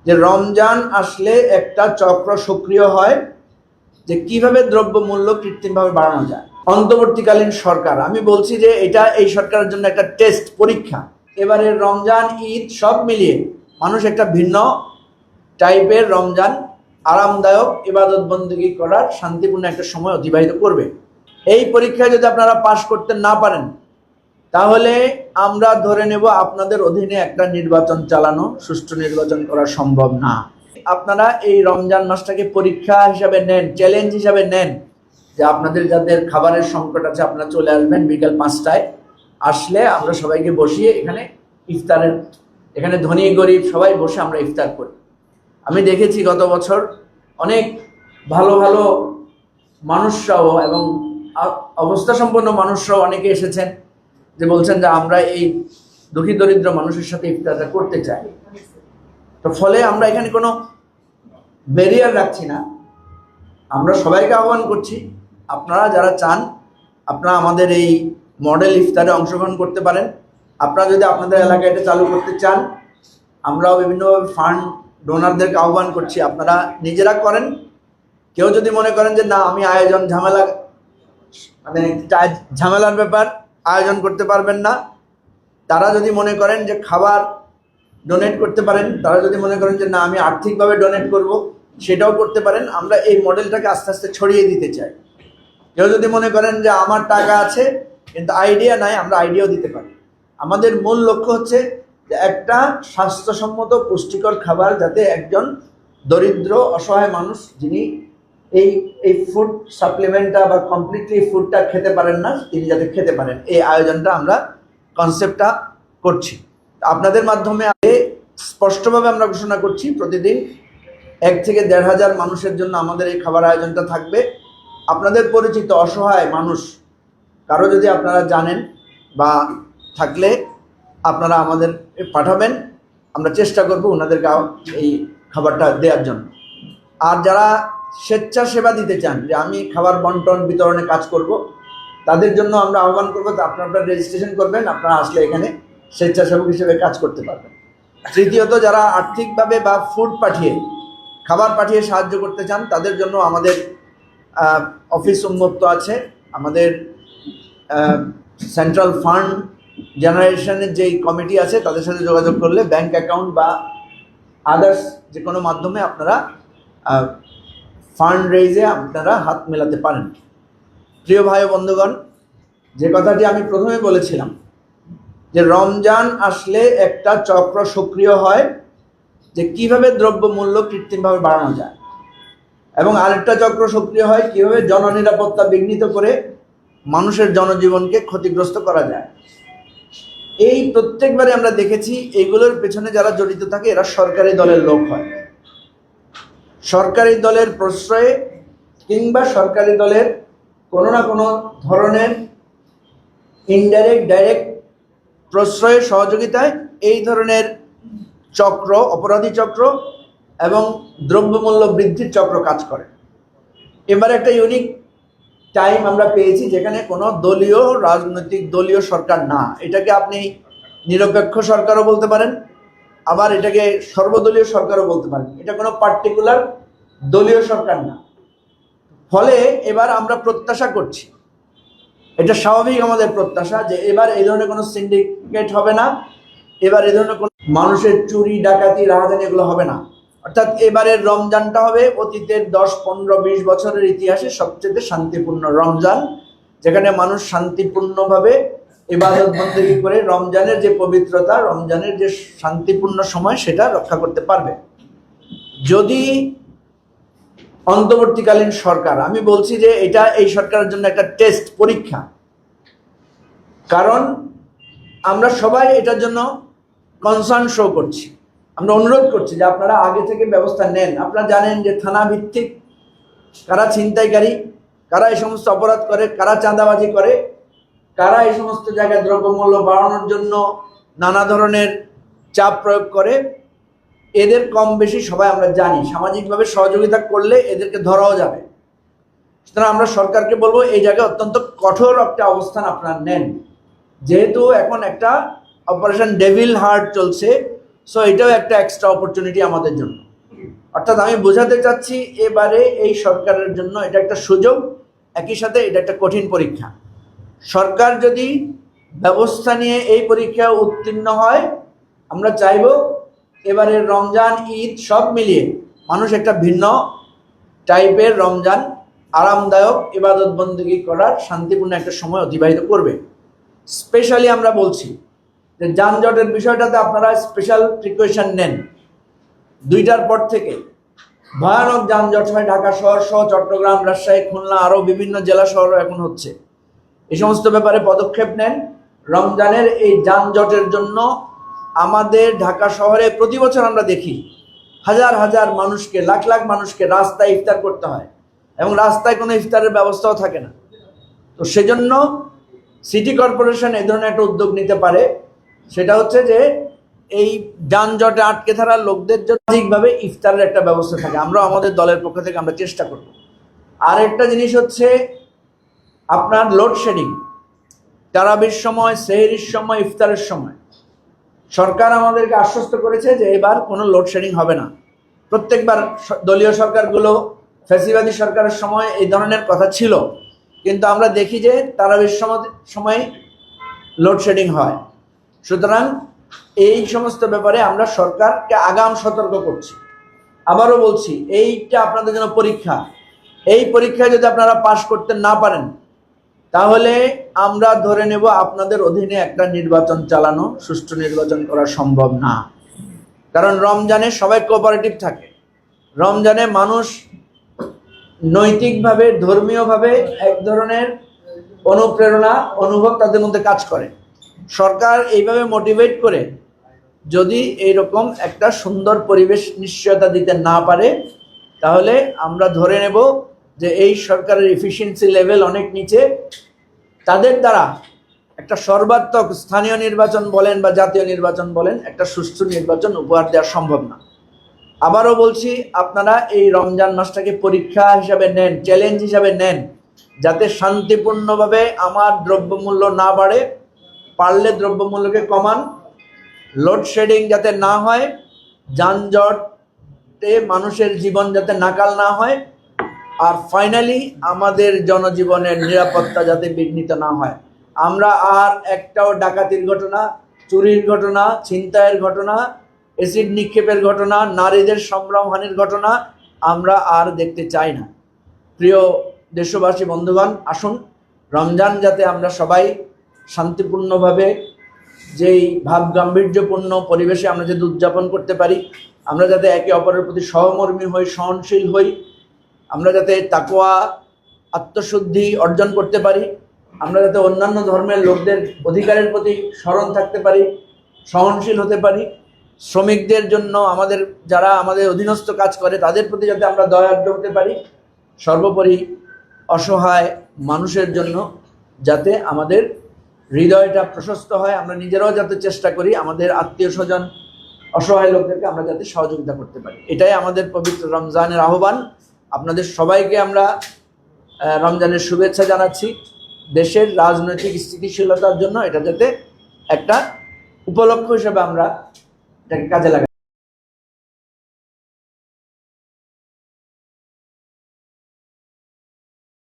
যে রমজান আসলে একটা চক্র সক্রিয় হয় যে কিভাবে দ্রব্যমূল্য কৃত্রিমভাবে বাড়ানো যায়। অন্তর্বর্তীকালীন সরকার, আমি বলছি যে এটা এই সরকারের জন্য একটা টেস্ট পরীক্ষা। এবারে রমজান ঈদ সব মিলিয়ে মানুষ একটা ভিন্ন টাইপের রমজান আরামদায়ক ইবাদত বন্দেগী করার শান্তিপূর্ণ একটা সময় অতিবাহিত করবে। এই পরীক্ষায় যদি আপনারা পাশ করতে না পারেন তাহলে আমরা ধরে নেব আপনাদের অধীনে একটা নির্বাচন চালানো, সুষ্ঠু নির্বাচন করা সম্ভব না। আপনারা এই রমজান মাসটাকে পরীক্ষা হিসাবে নেন, চ্যালেঞ্জ হিসাবে নেন যে আপনাদের যাদের খাবারের সংকট আছে আপনারা চলে আসবেন বিকাল 5টায়। আসলে আমরা সবাইকে বসিয়ে এখানে ইফতারের, এখানে ধনী গরিব সবাই বসে আমরা ইফতার করি। আমি দেখেছি গত বছর অনেক ভালো ভালো মানুষরাও এবং অবস্থা সম্পন্ন মানুষরাও অনেকে এসেছেন যে বলছেন যে আমরা এই দুঃখী দরিদ্র মানুষের সাথে ইফতারটা করতে চাই। তো ফলে আমরা এখানে কোনো ব্যারিয়ার রাখছি না, আমরা সবাইকে আহ্বান করছি আপনারা যারা চান আপনারা আমাদের এই মডেল ইফতারে অংশগ্রহণ করতে পারেন। আপনারা যদি আপনাদের এলাকায় এটা চালু করতে চান, আমরাও বিভিন্নভাবে ফান্ড ডোনারদেরকে আহ্বান করছি, আপনারা নিজেরা করেন। কেউ যদি মনে করেন যে না আমি আয়োজন ঝামেলার ব্যাপার আয়োজন করতে পারবেন না, তারা যদি মনে করেন যে খাবার ডোনেট করতে পারেন, তারা যদি মনে করেন যে না আমি আর্থিকভাবে ডোনেট করব, সেটাও করতে পারেন। আমরা এই মডেলটাকে আস্তে আস্তে ছড়িয়ে দিতে চাই। কেউ যদি মনে করেন যে আমার টাকা আছে কিন্তু আইডিয়া নাই, আমরা আইডিয়াও দিতে পারি। আমাদের মূল লক্ষ্য হচ্ছে যে একটা স্বাস্থ্যসম্মত পুষ্টিকর খাবার যাতে একজন দরিদ্র অসহায় মানুষ যিনি এই ফুড সাপ্লিমেন্টটা বা কমপ্লিটলি ফুডটা খেতে পারেন না, তিনি যাতে খেতে পারেন, এই আয়োজনটা আমরা কনসেপ্টটা করছি। আপনাদের মাধ্যমে স্পষ্টভাবে আমরা ঘোষণা করছি প্রতিদিন 1 থেকে 1,500 মানুষের জন্য আমাদের এই খাবার আয়োজনটা থাকবে। আপনাদের পরিচিত অসহায় মানুষ কারো যদি আপনারা জানেন বা থাকলে আপনারা আমাদের পাঠাবেন, আমরা চেষ্টা করব ওনাদেরকে এই খাবারটা দেওয়ার জন্য। আর যারা স্বেচ্ছাসেবা দিতে চান যে আমি খাবার বন্টন বিতরণে কাজ করব, তাদের জন্য আমরা আহ্বান করবো আপনারা রেজিস্ট্রেশন করবেন, আপনারা আসলে এখানে স্বেচ্ছাসেবক হিসেবে কাজ করতে পারবেন। তৃতীয়ত যারা আর্থিকভাবে বা ফুড পাঠিয়ে খাবার পাঠিয়ে সাহায্য করতে চান তাদের জন্য আমাদের অফিস উন্মুক্ত আছে। আমাদের সেন্ট্রাল ফান্ড জেনারেশনের যেই কমিটি আছে তাদের সাথে যোগাযোগ করলে ব্যাংক অ্যাকাউন্ট বা আদার্স যে কোনো মাধ্যমে আপনারা ফান্ড রেইজে আপনারা হাত মেলাতে পারেন। প্রিয় ভাই ও বন্ধুগণ, যে কথাটি আমি প্রথমে বলেছিলাম যে রমজান আসলে একটা চক্র সক্রিয় হয় যে কিভাবে দ্রব্যমূল্য কৃত্রিমভাবে বাড়ানো যায়, এবং আরেকটা চক্র সক্রিয় হয় কিভাবে জননিরাপত্তা বিঘ্নিত করে মানুষের জনজীবনকে ক্ষতিগ্রস্ত করা যায়। এই প্রত্যেকবারে আমরা দেখেছি এইগুলোর পেছনে যারা জড়িত থাকে এরা সরকারি দলের লোক হয়। সরকারি দলের প্রশ্রয়ে কিংবা সরকারি দলের কোনো না কোনো ধরনের ইনডাইরেক্ট ডাইরেক্ট প্রশ্রয়ে সহযোগিতায় এই ধরনের চক্র, অপরাধী চক্র এবং দ্রব্যমূল্য বৃদ্ধির চক্র কাজ করে। এবার একটা ইউনিক টাইম আমরা পেয়েছি যেখানে কোনো রাজনৈতিক দলীয় সরকার না, এটাকে আপনি নিরপেক্ষ সরকারও বলতে পারেন, আবার এটাকে সর্বদলীয় সরকারও বলতে পারেন। এটা কোনো পার্টিকুলার দলীয় সরকার না। ফলে এবার আমরা প্রত্যাশা করছি, এটা স্বাভাবিক আমাদের প্রত্যাশা, যে এবার এই ধরনের কোনো সিন্ডিকেট হবে না, এবার এই ধরনের কোনো মানুষের চুরি ডাকাতি রাহাজানি এগুলো হবে না। অর্থাৎ এবারের রমজানটা হবে অতীতের 10, 15, 20 বছরের ইতিহাসে সবচেয়ে শান্তিপূর্ণ রমজান, যেখানে মানুষ শান্তিপূর্ণভাবে ইবাদত বন্দেগী করে রমজানের যে পবিত্রতা, রমজানের যে শান্তিপূর্ণ সময় সেটা রক্ষা করতে পারবে। যদি অন্তর্বর্তীকালীন সরকার, আমি বলছি যে এটা এই সরকারের জন্য একটা টেস্ট পরীক্ষা, কারণ আমরা সবাই এটার জন্য কনসার্ন শো করছি, আমরা অনুরোধ করছি যে আপনারা আগে থেকে ব্যবস্থা নেন। আপনারা জানেন যে থানা ভিত্তিক কারা ছিনতাইকারী, কারা এই সমস্ত অপরাধ করে, কারা চাঁদাবাজি করে, কারা এই সমস্ত জায়গায় দ্রব্যমূল্য বাড়ানোর জন্য নানা ধরনের চাপ প্রয়োগ করে, এদের কম বেশি সবাই আমরা জানি। সামাজিকভাবে সহযোগিতা করলে এদেরকে ধরাও যাবে। সুতরাং আমরা সরকারকে বলবো এই জায়গায় অত্যন্ত কঠোর একটা অবস্থান আপনারা নেন। যেহেতু এখন একটা অপারেশন ডেভিল হার্ট চলছে, সো এটাও একটা এক্সট্রা অপরচুনিটি আমাদের জন্য। অর্থাৎ আমি বোঝাতে চাচ্ছি এবারে এই সরকারের জন্য এটা একটা সুযোগ, একই সাথে এটা একটা কঠিন পরীক্ষা। সরকার যদি ব্যবস্থা নিয়ে এই পরীক্ষায় উত্তীর্ণ হয়, আমরা চাইব এবারের রমজান ঈদ সব মিলিয়ে মানুষ একটা ভিন্ন টাইপের রমজান, আরামদায়ক ইবাদত বন্দেগী করার শান্তিপূর্ণ একটা সময় অতিবাহিত করবে। স্পেশালি আমরা বলছি যে যানজটের বিষয়টাতে আপনারা স্পেশাল প্রিকশন নেন। 2টার পর থেকে ভয়ানক যানজট হয় ঢাকা শহর সহ চট্টগ্রাম, রাজশাহী, খুলনা, আরও বিভিন্ন জেলা শহরও এখন হচ্ছে। এই সমস্ত ব্যাপারে পদক্ষেপ নেন। রমজানের এই যানজটের জন্য আমাদের ঢাকা শহরে প্রতি বছর আমরা দেখি হাজার হাজার মানুষকে, লাখ লাখ মানুষকে রাস্তায় ইফতার করতে হয় এবং রাস্তায় কোনো ইফতারের ব্যবস্থাও থাকে না। তো সেজন্য সিটি কর্পোরেশন এই ধরনের একটা উদ্যোগ নিতে পারে, সেটা হচ্ছে যে এই যানজটে আটকে থাকা লোকদের জন্য ঠিকভাবে ইফতারের একটা ব্যবস্থা থাকে। আমরা আমাদের দলের পক্ষ থেকে আমরা চেষ্টা করব। আর একটা জিনিস হচ্ছে আপনার লোডশেডিং, তারাবির সময়, সেহরির সময়, ইফতারের সময় সরকার আমাদেরকে আশ্বস্ত করেছে যে এবার কোনো লোডশেডিং হবে না। প্রত্যেকবার দলীয় সরকারগুলো, ফ্যাসিবাদী সরকারের সময় এই ধরনের কথা ছিল, কিন্তু আমরা দেখি যে তারাবির সময় লোডশেডিং হয়। সুতরাং এই সমস্ত ব্যাপারে আমরা সরকারকে আগাম সতর্ক করছি। আবারও বলছি, এইটা আপনাদের জন্য পরীক্ষা। এই পরীক্ষায় যদি আপনারা পাশ করতে না পারেন, তাহলে আমরা ধরে নেব আপনাদের অধীনে একটা নির্বাচন চালানো, সুষ্ঠু নির্বাচন করা সম্ভব না। কারণ রমজানে সবাই কোঅপারেটিভ থাকে। রমজানে মানুষ নৈতিকভাবে, ধর্মীয়ভাবে এক ধরনের অনুপ্রেরণা, অনুভব তাদের মধ্যে কাজ করে। সরকার এইভাবে মোটিভেট করে যদি এইরকম একটা সুন্দর পরিবেশ নিশ্চয়তা দিতে না পারে, তাহলে আমরা ধরে নেব যে এই সরকারের এফিসিয়েন্সি লেভেল অনেক নিচে। তাদের দ্বারা একটা সর্বাত্মক স্থানীয় নির্বাচন বলেন বা জাতীয় নির্বাচন বলেন, একটা সুষ্ঠু নির্বাচন উপহার দেওয়া সম্ভব না। আবারও বলছি, আপনারা এই রমজান মাসটাকে পরীক্ষা হিসাবে নেন, চ্যালেঞ্জ হিসাবে নেন, যাতে শান্তিপূর্ণভাবে আমার দ্রব্যমূল্য না বাড়ে, পারলে দ্রব্যমূল্যকে কমান, লোডশেডিং যাতে না হয়, যানজটে মানুষের জীবন যাতে নাকাল না হয়, আর ফাইনালি আমাদের জনজীবনের নিরাপত্তা যাতে বিঘ্নিত না হয়। আমরা আর একটাও ডাকাতির ঘটনা, চুরির ঘটনা, ছিনতাইয়ের ঘটনা, অ্যাসিড নিক্ষেপের ঘটনা, নারীদের সম্ভ্রমহানির ঘটনা আমরা আর দেখতে চাই না। প্রিয় দেশবাসী বন্ধুগণ, আসুন রমজান যাতে আমরা সবাই শান্তিপূর্ণভাবে, যেই ভাব গাম্ভীর্যপূর্ণ পরিবেশে আমরা যাতে উদযাপন করতে পারি, আমরা যাতে একে অপরের প্রতি সহমর্মী হই, সহনশীল হই, আমরা যাতে তাকওয়া, আত্মশুদ্ধি অর্জন করতে পারি, আমরা যাতে অন্যান্য ধর্মের লোকদের অধিকারের প্রতি স্মরণ থাকতে পারি, সহনশীল হতে পারি, শ্রমিকদের জন্য আমাদের যারা আমাদের অধীনস্থ কাজ করে তাদের প্রতি যাতে আমরা দয়ার্দ্র হতে পারি, সর্বোপরি অসহায় মানুষের জন্য যাতে আমাদের হৃদয়টা প্রশস্ত হয়, আমরা নিজেরাও যাতে চেষ্টা করি আমাদের আত্মীয় স্বজন, অসহায় লোকদেরকে আমরা যাতে সহযোগিতা করতে পারি। এটাই আমাদের পবিত্র রমজানের আহ্বান। আপনাদের সবাইকে আমরা রমজানের শুভেচ্ছা জানাচ্ছি। দেশের রাজনৈতিক স্থিতিশীলতার জন্য এটা যাতে একটা উপলক্ষ হিসেবে আমরা এটাকে কাজে লাগাই।